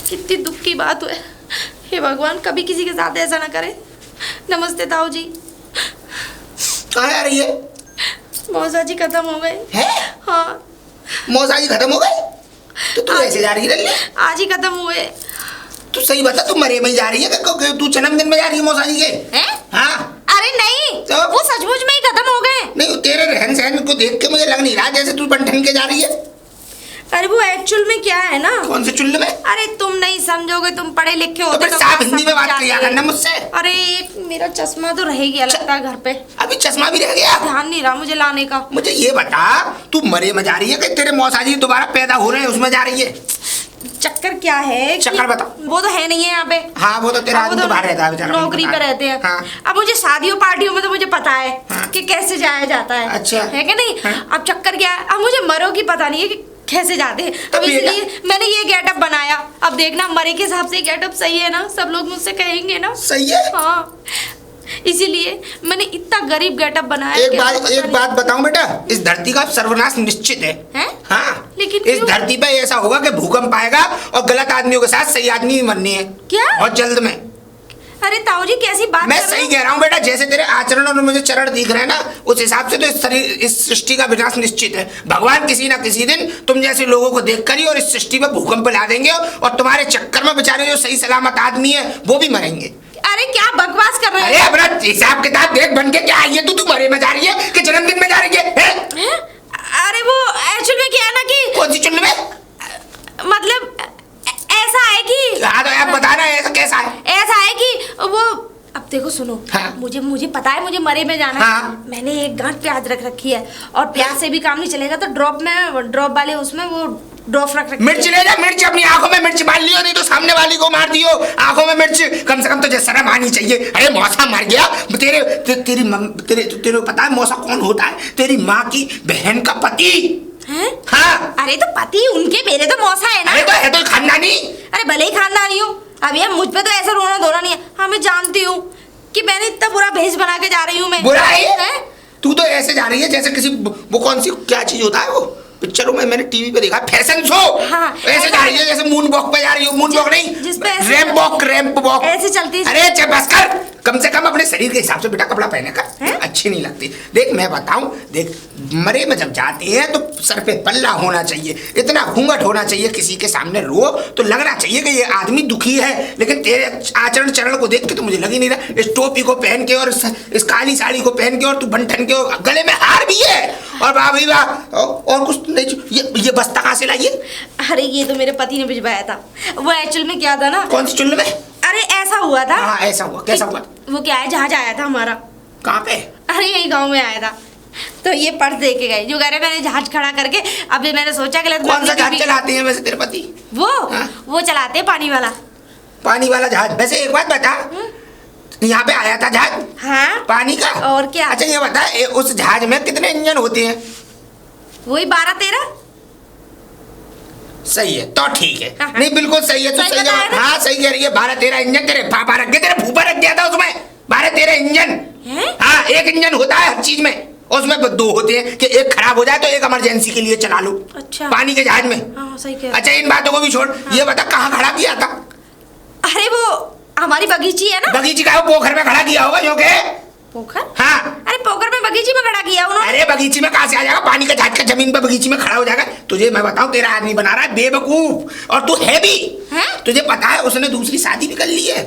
कितनी दुख की बात है। हे भगवान, कभी किसी के साथ ऐसा ना करे। नमस्ते ताऊ जी। कहाँ आ रही है? मौसा जी खत्म हो गए हैं? हाँ। मौसा जी खत्म हो गए? तो तू ऐसे जा रही है? आज ही खत्म हुए। तू सही बता, तू मरे में जा रही है कि तू जन्मदिन में जा रही है मौसा जी के? हैं? हाँ। अरे नहीं, तो? वो सचमुच में ही खत्म हो गए। नहीं, तेरे रहन सहन को देख के मुझे लग नहीं रहा जैसे तू बन के जा रही है। अरे वो एक्चुअल में क्या है ना। कौन से चुल्लू में? अरे तुम नहीं समझोगे, तुम पढ़े लिखे हो तो साफ हिंदी में बात किया करना मुझसे। अरे एक मेरा चश्मा तो रह गया लगता है घर पे। अभी चश्मा भी रह गया? ध्यान नहीं रहा मुझे लाने का। मुझे ये बता, तू मरे में जा रही है कि तेरे मौसा जी दोबारा पैदा हो रहे हैं उसमें जा रही है? चक्कर क्या है? चक्कर बता। वो तो है नहीं है यहाँ पे। हाँ, वो तो तेरा आदमी तो बाहर रहता है बेचारा, नौकरी पे रहते हैं। हाँ। अब मुझे शादियों पार्टियों में तो मुझे पता है हाँ। कि कैसे जाया जाता है। अच्छा है कि नहीं? हाँ। अब चक्कर क्या है, अब मुझे मरो की पता नहीं है कि कैसे जाते हैं। अब इसलिए मैंने ये गेटअप बनाया। अब देखना मरे के हिसाब से गेटअप सही है ना, सब लोग मुझसे कहेंगे ना। सही है। हाँ, इसीलिए मैंने इतना गरीब गेटअप बनाया। एक बात बताऊं बेटा, इस धरती का सर्वनाश निश्चित है। हाँ, लेकिन इस धरती पे ऐसा होगा कि भूकंप आएगा और गलत आदमियों के साथ सही आदमी भी मरनी है। क्या? बहुत जल्द में। अरे ताऊ जी कैसी बात मैं सही कह रहा हूँ बेटा, जैसे तेरे आचरण और मुझे चरण दिख रहे हैं ना, उस हिसाब से तो इस सृष्टि का विनाश निश्चित है। भगवान किसी ना किसी दिन तुम जैसे लोगों को देख कर ही और इस सृष्टि में भूकंप ला देंगे और तुम्हारे चक्कर में बेचारे जो सही सलामत आदमी है वो भी मरेंगे। अरे क्या बकवास कर रहे हैं? अरे अपना हिसाब किताब देख, बन के क्या आई है तू मरे में जा रही है कि जन्मदिन में जा रही है? अरे वो एक्चुअल में क्या है ना कि कौन सी चुल्लू में? मतलब ऐसा है कि हाँ तो आप बता रहे हैं ऐसा कैसा है? ऐसा है कि वो, अब देखो सुनो। हाँ। मुझे पता है मुझे मरे में जाना हाँ। है। मैंने एक गांठ प्याज रख रखी है और प्याज से भी काम नहीं चलेगा तो ड्रॉप वाले उसमें वो ड्रॉप रख रखी। मिर्च ले जा, मिर्च अपनी आंखों में मिर्च डाल लियो, नहीं तो सामने वाली को मार दियो। आंखों में मिर्च कम से कम तुझे शर्म आनी चाहिए। अरे मौसा मर गया, तेरे पता है मौसा कौन होता है? तेरी माँ की बहन का पति हैं? हाँ। अरे तो पति उनके, मेरे तो मौसा है ना। अरे तो है तो खानदानी। अरे भले ही खानदानी हूँ, अभी अब मुझ पे तो ऐसा रोना धोना नहीं है। हाँ मैं जानती हूँ कि मैंने इतना बुरा भेष बना के जा रही हूँ। मैं बुरा है? तू तो ऐसे जा रही है जैसे किसी वो कौन सी क्या चीज होता है वो पिक्चरों में मैंने टीवी पे देखा, फैशन शो। हाँ, ऐसे जा रही है जैसे मून वॉक पे जा रही हो। मून वॉक नहीं, रैंप वॉक ऐसे चलती। अरे चल बस कर, कम से कम अपने शरीर के हिसाब से बेटा कपड़ा पहने कर। अच्छी नहीं लगती। देख मैं बताऊं, देख मरे में जब जाते हैं तो सर पे पल्ला होना चाहिए, इतना घूंघट होना चाहिए, किसी के सामने रो तो लगना चाहिए कि ये आदमी दुखी है। लेकिन तेरे आचरण चरण को देख के तो मुझे लग ही नहीं रहा। इस टोपी को पहन के और इस काली साड़ी को पहन के और तू बंठन के और गले में हार भी है और वाह भाई वाह और कुछ नहीं। ये बस्ता कहाँ से लाई है? अरे ये तो मेरे पति ने भिजवाया था। वो एक्चुअल में क्या था ना। कौन सी चुल्लू में? अरे ऐसा हुआ था। हाँ ऐसा हुआ, कैसा हुआ? वो क्या है, जहाज आया था हमारा। कहाँ पे? अरे यही गांव में आया था। तो ये पर्स दे के गए, जो कह रहे मैंने जहाज खड़ा करके। अभी मैंने सोचा कि कौन सा जहाज चलाते हैं वैसे तेरे पति? वो चलाते हैं पानी वाला। पानी वाला जहाज? वैसे एक बात बता, यहाँ पे आया था जहाज? हाँ पानी का? और क्या? अच्छा ये बता, उस जहाज में कितने इंजन होते हैं? वही 12-13। सही है तो ठीक है। हाँ। नहीं बिल्कुल सही है, तू सही है। हाँ सही कह रही है। 12-13 इंजन तेरे पापा रख गए, तेरे फूफा रख दिया था उसमें 12-13 इंजन। हाँ, एक इंजन होता है हर चीज में, उसमें 2 होते हैं कि एक खराब हो जाए तो एक इमरजेंसी के लिए चला लो। अच्छा। पानी के जहाज में। हाँ, सही कह। अच्छा इन बातों को भी छोड़। हाँ। ये बता कहाँ खड़ा किया था? अरे वो हमारी बगीची है ना। बगीची का? पोखर में खड़ा किया होगा जो के। पोखर? हाँ। अरे पोखर में बगीची में खड़ा किया उन्होंने। अरे बगीची में कहाँ से आ जाएगा? पानी का जहाज का जमीन पर बगीची में खड़ा हो जाएगा? तुझे मैं बताऊं, तेरा आदमी बना रहा है बेवकूफ और तू है भी। तुझे पता है उसने दूसरी शादी भी कर ली है,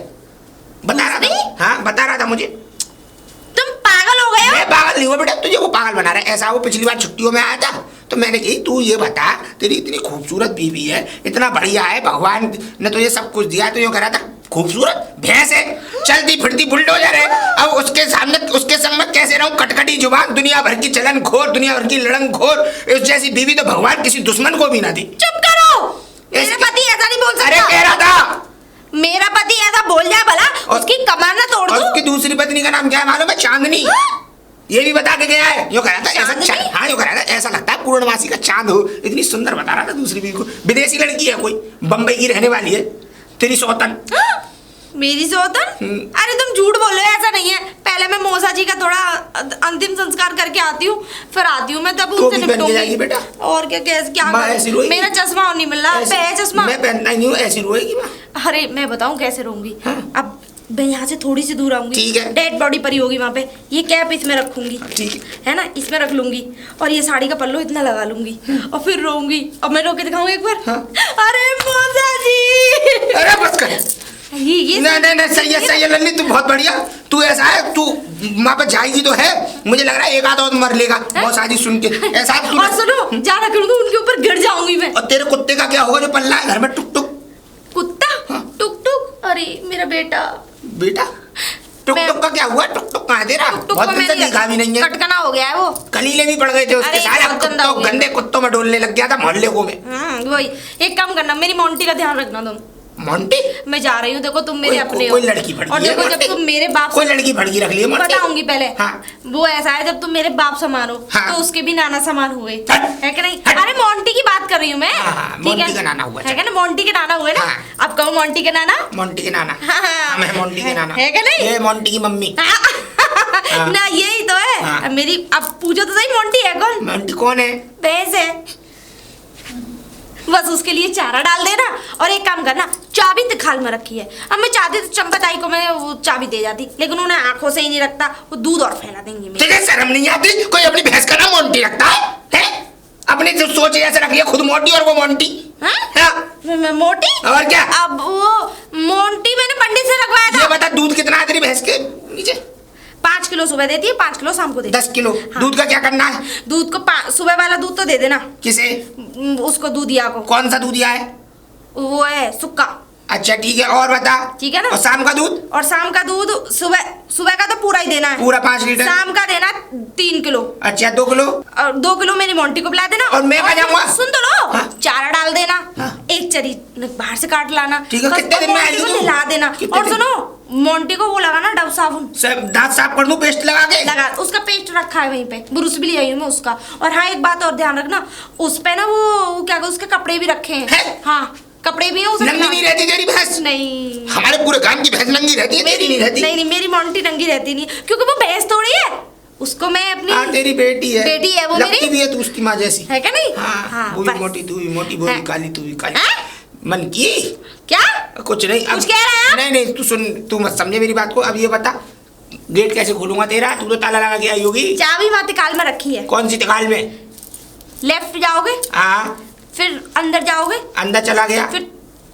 बता रहा था। हाँ बता रहा था मुझे। तुम पागल हो गए हो? मैं पागल नहीं हुआ बेटा, तुझे वो पागल बना रहा है। ऐसा वो पिछली बार छुट्टियों में आया था तो मैंने कही तू ये बता, तेरी इतनी खूबसूरत बीवी है, इतना बढ़िया है, भगवान ने तुझे सब कुछ दिया, तो ये कह रहा था खूबसूरत भैंस है, चलती फिरती बुलडोजर है। अब उसके सामने उसके संग में कैसे रहूं? कटकटी जुबान, दुनिया भर की चलन खोर, दुनिया भर की लड़न खोर, इस जैसी बीवी तो भगवान किसी दुश्मन को भी ना दी। चुप करो, मेरा पति ऐसा नहीं बोल सकता। अरे कह रहा था मेरा पति ऐसा बोल जाए भला, उसकी कमर ना तोड़ दूं। उसकी दूसरी पत्नी का नाम क्या है मालूम है? चांदनी। ये भी बता के गया है। यो कह रहा था ऐसा, हाँ यो कह रहा था ऐसा लगता है पूर्णमासी का चांद हो, इतनी सुंदर बता रहा था दूसरी बीवी को। विदेशी लड़की है कोई, बम्बई की रहने वाली है, तेरी सौतन। मेरी सौतन? अरे तुम झूठ बोल रहे हो, ऐसा नहीं है। पहले मैं मौसा जी का थोड़ा अंतिम संस्कार करके आती हूँ, फिर आती हूँ मैं, तब तो उनसे भी पहन के निपटूंगी। जाएगी बेटा। और क्या, कैसे क्या माँ करूं? ऐसी रोएगी? मेरा चश्मा और नहीं मिल रहा है चश्मा। मैं पहनता ही नहीं हूँ, ऐसी रोएगी माँ। अरे मैं बताऊं कैसे रहूंगी। हाँ। अब मैं यहाँ से थोड़ी सी दूर आऊंगी, ठीक है। डेड बॉडी पड़ी होगी वहाँ पे, ये कैप इसमें रखूंगी, ठीक है ना, इसमें रख लूंगी, और ये साड़ी का पल्लू इतना लगा लूंगी, और फिर रोऊंगी। और मैं रो के दिखाऊंगी एक बार। हाँ। अरे मौसा जी। अरे बस कर। ये नहीं सही है लल्ली, तू बहुत बढ़िया। तू ऐसा है, तू वहाँ पे जाएगी तो है, मुझे लग रहा है एक आधा और मर लेगा मौसाजी सुन के। ऐसा तू और सुनो, ज्यादा करूंगी उनके ऊपर गिर जाऊंगी मैं। और तेरे कुत्ते का क्या होगा जो पल्ला है घर में टुक टुक? कुत्ता? हाँ। टुक टुक? अरे मेरा बेटा। बेटा टुक मैं- टुक का क्या हुआ? टुक टुक कहाँ दे रहा? टुक बहुत को दिन से मैंने देखा भी नहीं है। कटकना हो गया है वो। कलीले भी पड़ गए थे उसके, अरे, सारे बहुत गंदा हो कुत्तों, गया। गंदे कुत्तों में डोलने लग गया था मोहल्ले को में। वही। एक काम करना, मेरी मोंटी का ध्यान रखना तुम। मोंटी? मैं जा रही हूँ, देखो तुम मेरे अपने हो। कोई लड़की भड़की और है देखो जब मोंटी? तुम मेरे बाप कोई लड़की भड़की रख ली है मोंटी? बताऊंगी पहले। हाँ। वो ऐसा है, जब तुम मेरे बाप समान हो, हाँ। तो उसके भी नाना समान हुए, हट। है कि नहीं? हट। अरे मोंटी की बात कर रही हूँ मैं। हाँ, ठीक मोंटी है? का नाना हुआ, है कि ना, मोंटी के नाना हुए ना। हाँ। अब कहो मोंटी के नाना। मोंटी के नाना। हाँ, हाँ। मैं मोंटी के नाना। है कि नहीं? ये मोंटी की मम्मी। ना यही तो है। हाँ। अब मेरी, अब पूछो तो सही, मोंटी है कौन? मोंटी कौन है? भैंस है। बस उसके लिए चारा डाल देना, और एक काम करना, चाबी तिखाल में रखी है। अब मैं चाहती तो चंपताई को मैं वो चाबी दे जाती, लेकिन उन्हें आंखों से ही नहीं रखता, वो दूध और फैला देंगी मेरे। तुझे शर्म नहीं आती? कोई अपनी भैंस का नाम मोंटी रखता है? अपनी जो सोच ऐसे रख लिया, खुद मोटी और वो मोंटी। हाँ? हाँ? मैं मोटी? और क्या? अब वो मोंटी मैंने पंडित से रखवाया ये था। बता, दूध कितना है तेरी भैंस के नीचे? 5 किलो सुबह देती है, 5 किलो शाम को देती है। 10 किलो। हाँ। दूध का क्या करना है? दूध को सुबह वाला दूध तो दे देना। किसे? उसको दूधिया को। कौन सा दूध है? वो है सुक्का। अच्छा ठीक है, और बता। ठीक है ना? और शाम का दूध? और शाम का दूध सुबह का तो पूरा ही देना है, पूरा 5 लीटर? शाम का देना 3 किलो। अच्छा 2 किलो? और 2 किलो मेरी मोंटी को पिला देना। और मैं कहाँ जाऊंगा? सुन तो लो। हाँ। चारा डाल देना। हाँ। एक चरी बाहर से काट लाना। ठीक है, बस, कितने और दिन में मोंटी आएगी को तू? नहला देना। कितने और दिन? सुनो, मोंटी को वो लगाना डव साबुन सब दांत साफ कर दूं पेस्ट लगा के? लगा, उसका पेस्ट रखा है वहीं पे, ब्रूस भी ले आई हूँ मैं उसका। और हाँ, एक बात और ध्यान रखना, उस पे ना वो क्या, उसके कपड़े भी रखे हैं। है? हाँ, कपड़े भी हैं उसमें। नंगी नहीं रहती तेरी भैंस? नहीं। हमारे पूरे गांव की भैंस नंगी रहती है, तेरी नहीं रहती। नहीं, मेरी मोंटी नंगी रहती नहीं, क्योंकि वो भैंस थोड़ी है, उसको मैं अपनी। हाँ तेरी बेटी है। बेटी है वो लगती मेरी। भी है तू उसकी माँ जैसी। है क्या नहीं? हाँ, वो भी बस। मोटी तू भी मोटी, वो भी हाँ। काली तू भी काली। हाँ? मन की क्या? कुछ नहीं। कुछ कह रहा है आप? नहीं तू सुन, तू मत समझे मेरी बात को। अब ये बता, गेट कैसे खोलूंगा तेरा? तू तो ताला लगा के आई होगी। चाबी वहाँ तिकाल में रखी है। कौन सी तिकाल में? लेफ्ट जाओगे, हाँ। फिर अंदर जाओगे, अंदर चला गया? फिर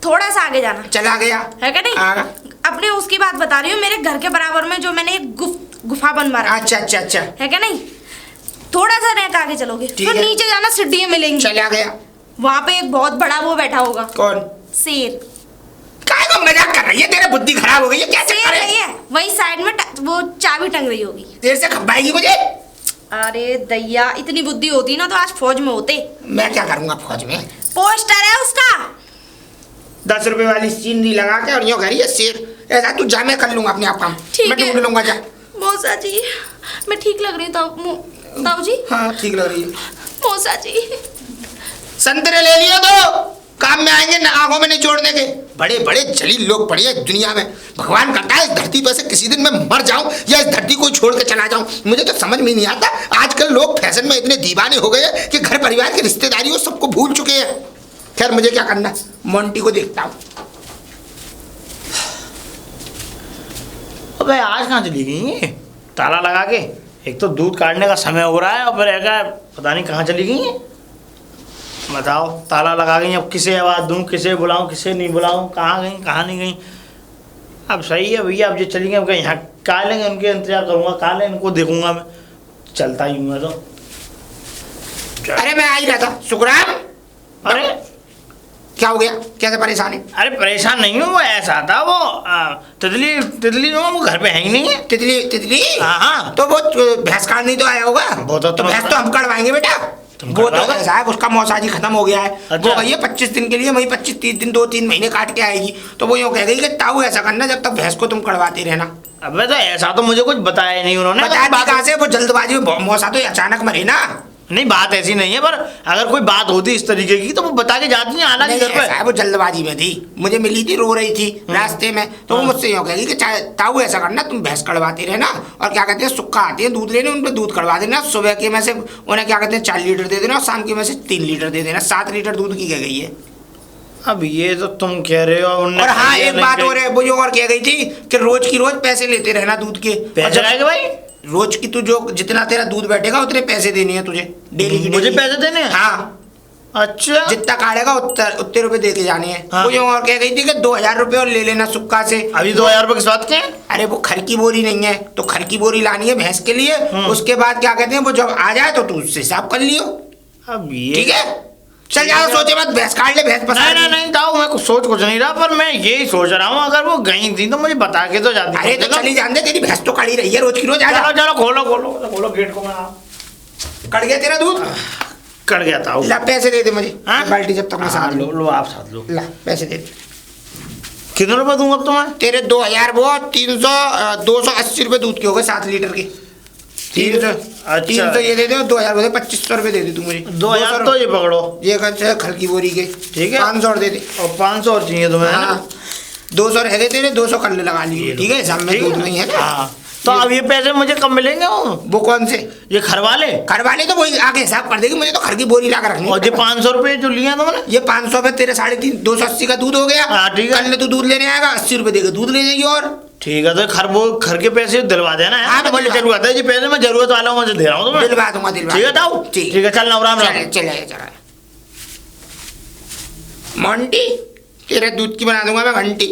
थोड़ा सा आगे जाना। चला गया? है क्या नहीं? हाँ। अपने उसकी बात बता रही हूँ, मेरे घर के बराबर में जो मैंने एक गुफा बनवा रखी अच्छा। है क्या नहीं? थोड़ा सा रैक आगे चलोगे, ठीक फिर है। नीचे जाना, सीढ़ियाँ मिलेंगी। चला गया? वहाँ पे एक बहुत बड़ा वो बैठा होगा। कौन? शेर। काय को मजाक कर रही है? तेरे बुद्धि खराब हो गई है क्या? शेर नहीं है, वही साइड में वो चाबी टंग रही होगी। देर से खपाएगी मुझे? अरे दैया, इतनी बुद्धि होती ना तो आज फौज में होते। मैं क्या करूंगा फौज में? पोस्टर है उसका। 10 रुपए वाली सीनरी लगा के, और यूं कह रही है शेर। ऐसा तू जा, मैं कर लूंगा अपने आप काम। ठीक मैं है। ढूंढ लूंगा, जा। मौसा जी, मैं ठीक लग रही हूँ ताऊ जी? हाँ ठीक लग रही है। मौसा जी। संतरे ले लियो तो काम में आएंगे, ना आंखों में नहीं छोड़ने के। बड़े बड़े जलील लोग पड़े हैं दुनिया में। भगवान करता है इस धरती पर से किसी दिन मैं मर जाऊं या इस धरती को छोड़ के चला जाऊं। मुझे तो समझ में नहीं आता, आजकल लोग फैशन में इतने दीवाने हो गए हैं कि घर परिवार की रिश्तेदारियों सबको भूल चुके हैं। खैर मुझे क्या करना, मोंटी को देखता हूँ। अबे आज कहाँ चली गई ये? ताला लगा के। एक तो दूध काटने का समय हो रहा है, और फिर एक पता नहीं कहाँ चली गई है। बताओ, ताला लगा गई, अब किसे आवाज़ दूँ, किसे बुलाऊँ, किसे नहीं बुलाऊँ, कहाँ गई कहाँ नहीं गई। अब सही है भैया, अब ये चली गई, अब कहीं यहाँ कहा लेंगे, उनके इंतजार करूँगा, कहा लें इनको देखूँगा मैं। चलता ही हूँ मैं तो। अरे मैं आ ही रहा था। सुखराम, अरे क्या हो गया? कैसे परेशान है? अरे परेशान नहीं हूँ, वो ऐसा था, वो तितली जो है वो घर पे है ही नहीं है। तितली? हाँ। तो वो भैंस काटने तो आया होगा। वो तो भैंस तो हम कटवाएंगे बेटा। वो तो ऐसा है, उसका मौसाजी खत्म हो गया है। अच्छा। वो गई है 25 दिन के लिए, वही 25-30 दिन 2-3 महीने काट के आएगी। तो वो यूँ कह गई कि ताऊ ऐसा करना, जब तक भैंस को तुम कटवाते रहना। अबे तो ऐसा तो मुझे कुछ बताया नहीं उन्होंने। बताया कहाँ से? वो जल्दबाजी में मौसा तो अचानक मरे ना। नहीं बात ऐसी नहीं है, पर अगर कोई बात होती इस तरीके की तो वो बता के जाती है, हालांकि नहीं, घर पे ऐसा है, वो जल्दबाजी में थी, मुझे मिली थी, रो रही थी रास्ते में, तो वो मुझसे यूँ कहेगी कि चाहे ताऊ ऐसा करना, तुम भैंस कड़वाती रहना और क्या कहते हैं सुक्का आती है दूध लेने, उन पर दूध कड़वा देना, सुबह के में से उन्हें क्या कहते हैं 4 लीटर दे देना और शाम के में से 3 लीटर दे देना, 7 लीटर दूध की कह गई है। अब ये तो तुम कह रहे हो, उनने और हाँ कहा एक नहीं बात कही। और है, वो जो और कह गई थी कि रोज की रोज पैसे लेते रहना दूध के, और पैसे जब आएंगे भाई, रोज की तू जो जितना तेरा दूध बैठेगा उतने पैसे देने हैं तुझे, डेली की मुझे daily। पैसे देने हैं? हाँ, अच्छा जितना काटेगा उतने रुपए दे के जाने हैं। हाँ। वो जो और कह गई थी कि 2000 रुपए और ले लेना सुक्का से। अभी 2000 रुपये किस बात के हैं? अरे वो खर की बोरी नहीं है, तो खर की बोरी लानी है भैंस के लिए, उसके बाद क्या कहते हैं वो जब आ जाए तो तू उससे हिसाब कर लियो, अब ये ठीक है? चल ज्यादा सोचे मत, भैंस काट ले, भैंस नहीं पसा नहीं नहीं ताऊ, मैं कुछ कुछ नहीं रहा, पर मैं यही सोच रहा हूँ अगर वो गई थी तो मुझे बता के तो जाती। अरे तो चली जान दे, तेरी भैंस तो काटी रही है रोज की रोज, आ चलो जा। चलो खोलो खोलो खोलो गेट को, मैं कट गया तेरा दूध, कट गया ताऊ। ला पैसे दे दे मुझे, हाँ? बाल्टी जब तक मैं साथ लो लूं। लो आप साथ लो। ला पैसे दे दे। कितने रुपए दूंगा अब तुम्हें? तेरे 2000 वो 280 रुपए दूध के हो गए 7 लीटर के, 300 अच्छा। 300 ये दे दे, 2000 हो गए, 2500 रुपए दे दे तू मुझे। 2000 तो ये पकड़ो, ये खर्चा खल की बोरी के, ठीक है। 500 और दे दे। और 500 और चाहिए तुम्हें, है ना? हाँ 200 रह गए तेरे, 200 कर ले लगा लिए, ठीक है? हिसाब में ठीक दूध नहीं है ना। हाँ, तो अब ये पैसे मुझे कब मिलेंगे? वो कौन से ये खरवा ले, करवाने, तो वही आगे हिसाब कर देगी, मुझे तो खर की बोरी ला कर रखनी और ये 500 रुपये जो लिए हैं तुमने, ये 500 पे तेरे 350 280 का दूध हो गया। हाँ, ठीक है। कल तू दूध लेने आएगा, 80 रुपए देकर दूध ले जाइए। और ठीक है, तो घर के पैसे दिलवा देना है। हाँ, तो मुझे दिलवा। जरूरत है, ये पैसे मैं जरूरत वाला हूँ, मुझे दे रहा हूँ तुम्हें। दिलवा दूंगा, दिलवा ठीक है ताऊ, ठीक ठीक है, चल राम राम। चले चला मोंटी, तेरे दूध की बना दूंगा मैं घंटी।